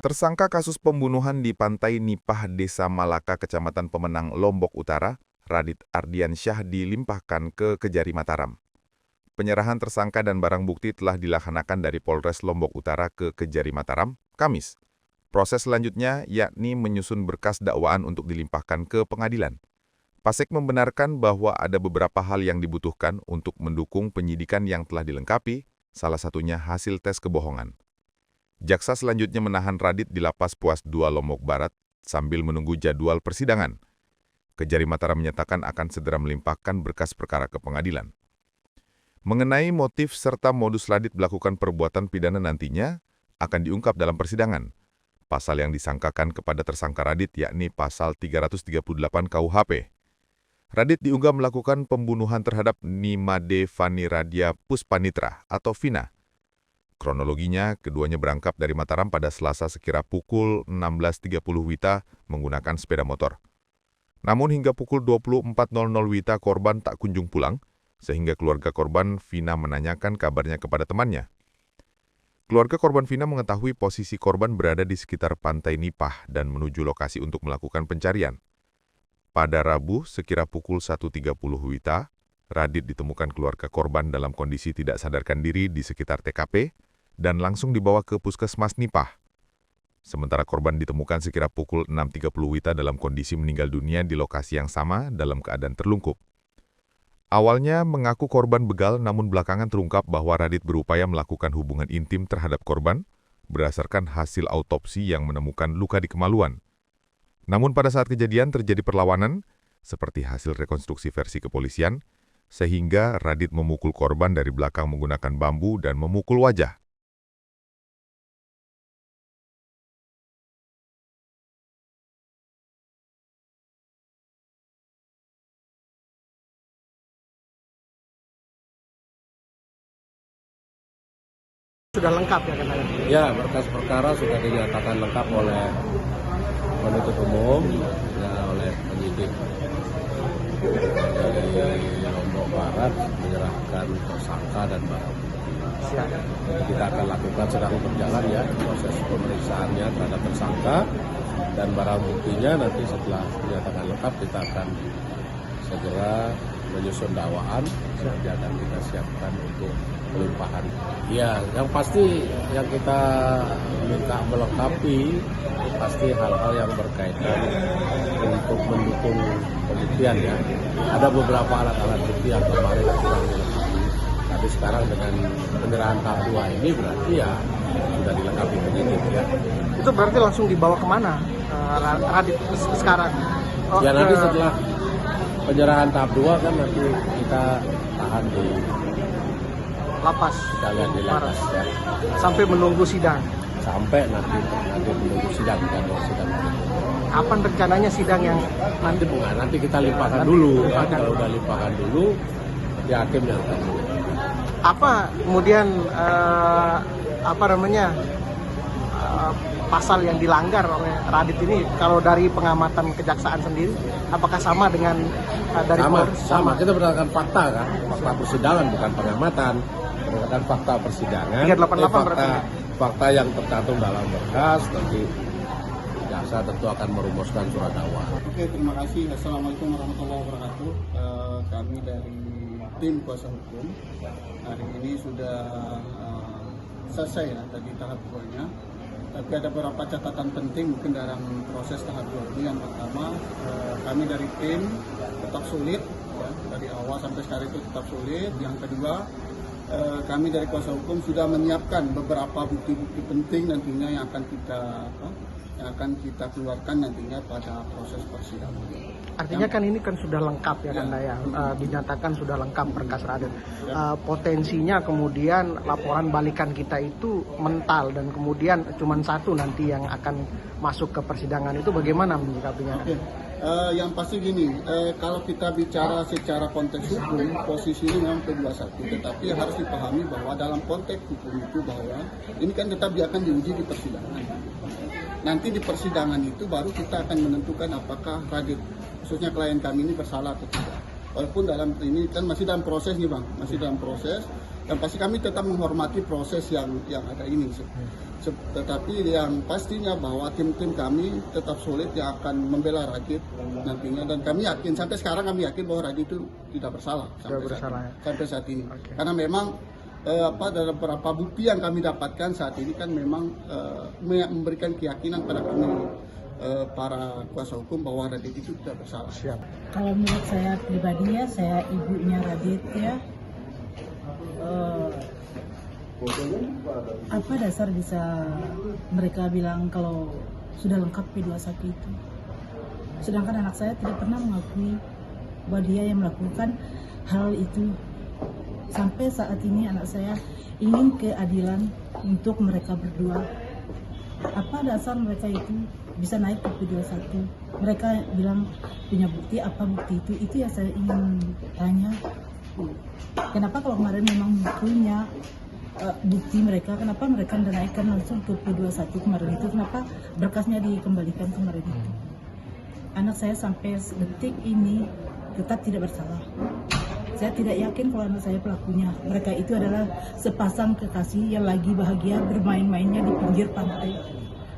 Tersangka kasus pembunuhan di Pantai Nipah, Desa Malaka, Kecamatan Pemenang, Lombok Utara, Radit Ardiansyah dilimpahkan ke Kejari Mataram. Penyerahan tersangka dan barang bukti telah dilaksanakan dari Polres Lombok Utara ke Kejari Mataram, Kamis. Proses selanjutnya yakni menyusun berkas dakwaan untuk dilimpahkan ke pengadilan. Pasek membenarkan bahwa ada beberapa hal yang dibutuhkan untuk mendukung penyidikan yang telah dilengkapi, salah satunya hasil tes kebohongan. Jaksa selanjutnya menahan Radit di Lapas Puas II Lombok Barat sambil menunggu jadwal persidangan. Kejari Mataram menyatakan akan segera melimpahkan berkas perkara ke pengadilan. Mengenai motif serta modus Radit melakukan perbuatan pidana nantinya akan diungkap dalam persidangan. Pasal yang disangkakan kepada tersangka Radit yakni pasal 338 KUHP. Radit diunggah melakukan pembunuhan terhadap Nimade Fani Radia Puspanitra atau Vina. Kronologinya, keduanya berangkat dari Mataram pada Selasa sekira pukul 16.30 WITA menggunakan sepeda motor. Namun hingga pukul 24.00 WITA korban tak kunjung pulang, sehingga keluarga korban Vina menanyakan kabarnya kepada temannya. Keluarga korban Vina mengetahui posisi korban berada di sekitar Pantai Nipah dan menuju lokasi untuk melakukan pencarian. Pada Rabu sekira pukul 1.30 WITA, Radit ditemukan keluarga korban dalam kondisi tidak sadarkan diri di sekitar TKP, dan langsung dibawa ke Puskesmas Nipah. Sementara korban ditemukan sekira pukul 6.30 WITA dalam kondisi meninggal dunia di lokasi yang sama dalam keadaan terlungkup. Awalnya mengaku korban begal, namun belakangan terungkap bahwa Radit berupaya melakukan hubungan intim terhadap korban berdasarkan hasil autopsi yang menemukan luka di kemaluan. Namun pada saat kejadian terjadi perlawanan, seperti hasil rekonstruksi versi kepolisian, sehingga Radit memukul korban dari belakang menggunakan bambu dan memukul wajah. Sudah lengkap ya katanya? Ya, berkas perkara sudah dinyatakan lengkap oleh penuntut umum, ya, oleh penyidik dari Lombok Barat menyerahkan tersangka dan barang bukti. Jadi kita akan lakukan sedang berjalan ya proses pemeriksaannya terhadap tersangka dan barang buktinya nanti setelah dinyatakan lengkap kita akan segera menyusun dakwaan nanti akan kita siapkan untuk pelimpahan. Ya, yang pasti yang kita minta melengkapi pasti hal-hal yang berkaitan untuk mendukung pembuktian ya. Ada beberapa alat-alat bukti yang kemarin kurang dilengkapi. Tapi sekarang dengan penyerahan tahap 2 ini berarti ya sudah dilengkapi penyidik ya. Itu berarti langsung dibawa kemana Radit sekarang? Ya nanti setelah penyerahan tahap 2 kan nanti kita tahan di lapas. Kita lihat di lapas ya. Sampai menunggu sidang. Sampai nanti menunggu sidang dan sidang. Kapan rencananya sidang yang nanti? Nanti kita limpahkan dulu. Kalau udah limpahkan dulu, nanti hakim yang akan. Apa kemudian pasal yang dilanggar oleh Radit ini kalau dari pengamatan kejaksaan sendiri apakah sama dengan dari Polres? Sama. Kita berdasarkan fakta kan, fakta persidangan bukan pengamatan, berdasarkan fakta persidangan. 388 berarti. Fakta yang tercantum dalam berkas nanti jaksa tentu akan merumuskan surat dakwaan. Oke, terima kasih. Assalamualaikum warahmatullahi wabarakatuh. Kami dari tim kuasa hukum hari ini sudah selesai ya tadi tahap 2-nya. Tapi ada beberapa catatan penting mungkin dalam proses tahap 2 ini. Yang pertama, kami dari tim tetap sulit ya, dari awal sampai sekarang itu tetap sulit. Yang kedua, kami dari kuasa hukum sudah menyiapkan beberapa bukti-bukti penting nantinya yang akan kita keluarkan nantinya pada proses persidangan. Artinya kan ini kan sudah lengkap ya kan ya, dinyatakan sudah lengkap berkas Radit. Potensinya kemudian laporan balikan kita itu mental dan kemudian cuma satu nanti yang akan masuk ke persidangan itu bagaimana menyikapinya? Oke. Yang pasti gini, kalau kita bicara secara konteks hukum, posisi ini memang P21, tetapi harus dipahami bahwa dalam konteks hukum itu bahwa ini kan tetap dia akan diuji di persidangan. Nanti di persidangan itu baru kita akan menentukan apakah Radit, khususnya klien kami ini bersalah atau tidak. Walaupun dalam ini kan masih dalam proses nih Bang, masih dalam proses, dan pasti kami tetap menghormati proses yang ada ini. Tetapi yang pastinya bahwa tim-tim kami tetap solid yang akan membela Radit nantinya, dan kami yakin sampai sekarang kami yakin bahwa Radit itu tidak bersalah sampai saat ini. Okay. Karena memang dalam beberapa bukti yang kami dapatkan saat ini kan memang memberikan keyakinan pada kami para kuasa hukum bahwa Radit itu tidak bersalah. Siap. Kalau menurut saya pribadi ya, saya ibunya Radit ya. Apa dasar bisa mereka bilang kalau sudah lengkap P21 itu? Sedangkan anak saya tidak pernah mengakui bahwa dia yang melakukan hal itu. Sampai saat ini anak saya ingin keadilan untuk mereka berdua. Apa dasar mereka itu bisa naik ke P21? Mereka bilang punya bukti, apa bukti itu? Itu yang saya ingin tanya. Kenapa kalau kemarin memang punya bukti mereka, kenapa mereka menaikkan langsung ke P21 kemarin itu? Kenapa berkasnya dikembalikan kemarin itu? Anak saya sampai detik ini tetap tidak bersalah. Saya tidak yakin kalau anak saya pelakunya. Mereka itu adalah sepasang kekasih yang lagi bahagia bermain-mainnya di pinggir pantai.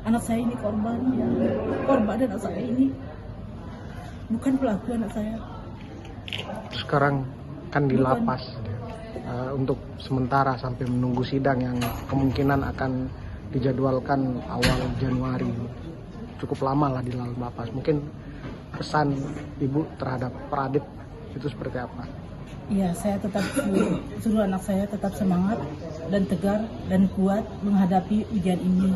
Anak saya ini korban anak saya ini bukan pelaku anak saya. Sekarang kan di lapas untuk sementara sampai menunggu sidang yang kemungkinan akan dijadwalkan awal Januari. Cukup lama lah di dalam lapas. Mungkin pesan Ibu terhadap Radit itu seperti apa? Iya, saya tetap suruh anak saya tetap semangat dan tegar dan kuat menghadapi ujian ini.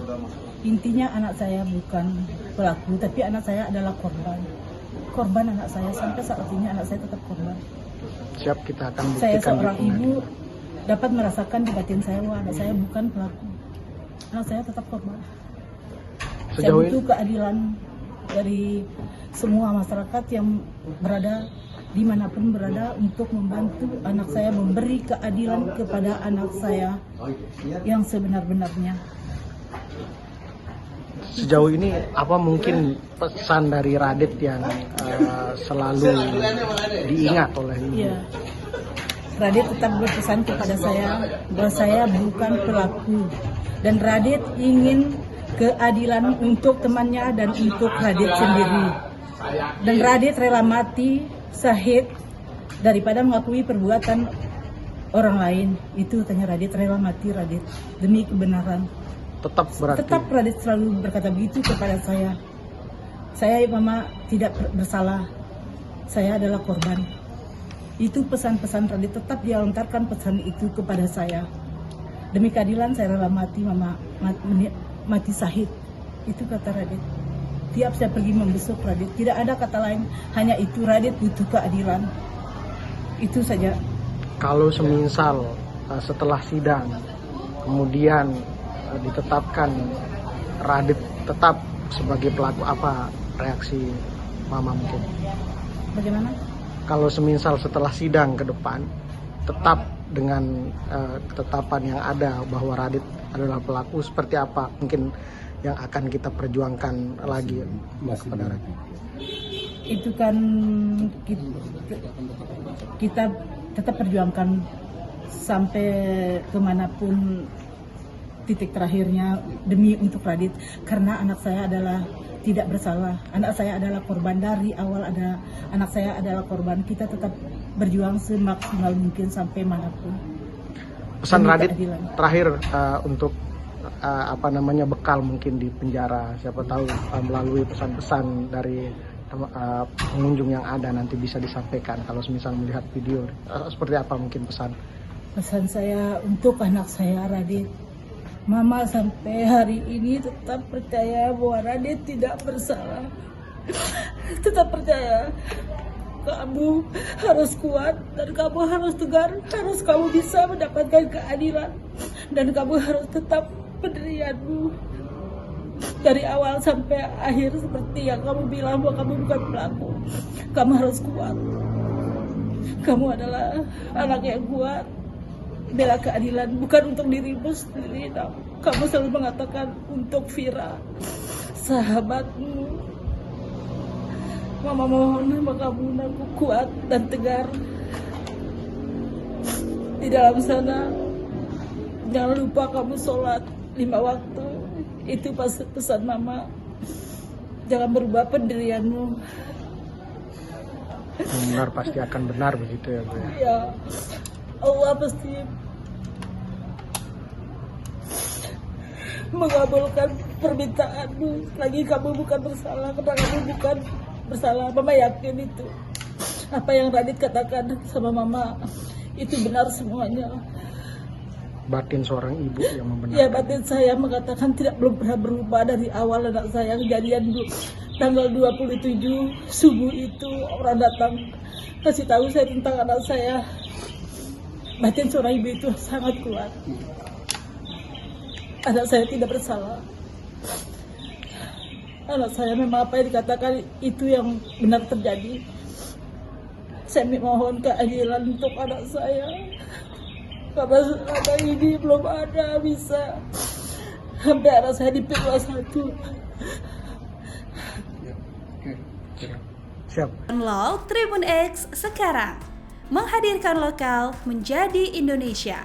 Intinya anak saya bukan pelaku, tapi anak saya adalah korban. Korban anak saya, sampai saat ini anak saya tetap korban. Siap, kita akan buktikan. Saya seorang ibu dapat merasakan di batin saya bahwa anak saya bukan pelaku. Anak saya tetap korban. Saya butuh keadilan dari semua masyarakat yang berada dimanapun berada untuk membantu anak saya, memberi keadilan kepada anak saya yang sebenar-benarnya. Sejauh ini apa mungkin pesan dari Radit yang selalu diingat oleh Ibu? Iya. Radit tetap berpesan kepada saya bahwa saya bukan pelaku dan Radit ingin keadilan untuk temannya dan untuk Radit sendiri. Dan Radit rela mati syahid daripada mengakui perbuatan orang lain. Itu tanya Radit, rela mati Radit demi kebenaran. Tetap berarti. Tetap Radit selalu berkata begitu kepada saya. Saya Mama tidak bersalah. Saya adalah korban. Itu pesan-pesan Radit, tetap dia lontarkan pesan itu kepada saya. Demi keadilan saya rela mati Mama, mati syahid. Itu kata Radit. Tiap saya pergi membesuk Radit, tidak ada kata lain, hanya itu, Radit butuh keadilan. Itu saja. Kalau semisal setelah sidang kemudian ditetapkan Radit tetap sebagai pelaku, apa reaksi Mama mungkin? Bagaimana? Kalau semisal setelah sidang ke depan tetap dengan ketetapan yang ada bahwa Radit adalah pelaku, seperti apa mungkin yang akan kita perjuangkan lagi kepada Radit? Itu kan kita tetap perjuangkan sampai kemanapun titik terakhirnya demi untuk Radit, karena anak saya adalah tidak bersalah, anak saya adalah korban dari awal, ada anak saya adalah korban. Kita tetap berjuang semaksimal mungkin sampai manapun. Pesan demi Radit keadilan. terakhir untuk bekal mungkin di penjara, siapa tahu melalui pesan-pesan dari pengunjung yang ada nanti bisa disampaikan kalau semisal melihat video, seperti apa mungkin pesan saya untuk anak saya Radit, Mama sampai hari ini tetap percaya bahwa Radit tidak bersalah. Tetap percaya. Kamu harus kuat dan kamu harus tegar, harus kamu bisa mendapatkan keadilan, dan kamu harus tetap pendirianmu. Dari awal sampai akhir seperti yang kamu bilang bahwa kamu bukan pelaku. Kamu harus kuat. Kamu adalah anak yang kuat. Bela keadilan bukan untuk dirimu sendiri. Kamu selalu mengatakan untuk Vira, sahabatmu. Mama mohon sama kamu aku kuat dan tegar. Di dalam sana jangan lupa kamu sholat 5 waktu. Itu pesan mama. Jangan berubah pendirianmu. Yang benar pasti akan benar, begitu ya Bu ya? Ya, Allah pasti mengabulkan permintaanmu. Lagi kamu bukan bersalah, karena kamu bukan bersalah. Mama yakin itu. Apa yang Radit katakan sama mama itu benar semuanya. Batin seorang ibu yang membenarkan. Ya, batin saya mengatakan belum pernah berubah dari awal anak saya kejadian tanggal 27 subuh itu orang datang kasih tahu saya tentang anak saya. Batin seorang ibu itu sangat kuat. Anak saya tidak bersalah. Anak saya memang apa yang dikatakan itu yang benar terjadi. Saya mohon keadilan untuk anak saya. Karena anak ini belum ada bisa sampai anak saya di P21. Siap. Download Tribun X sekarang, menghadirkan lokal menjadi Indonesia.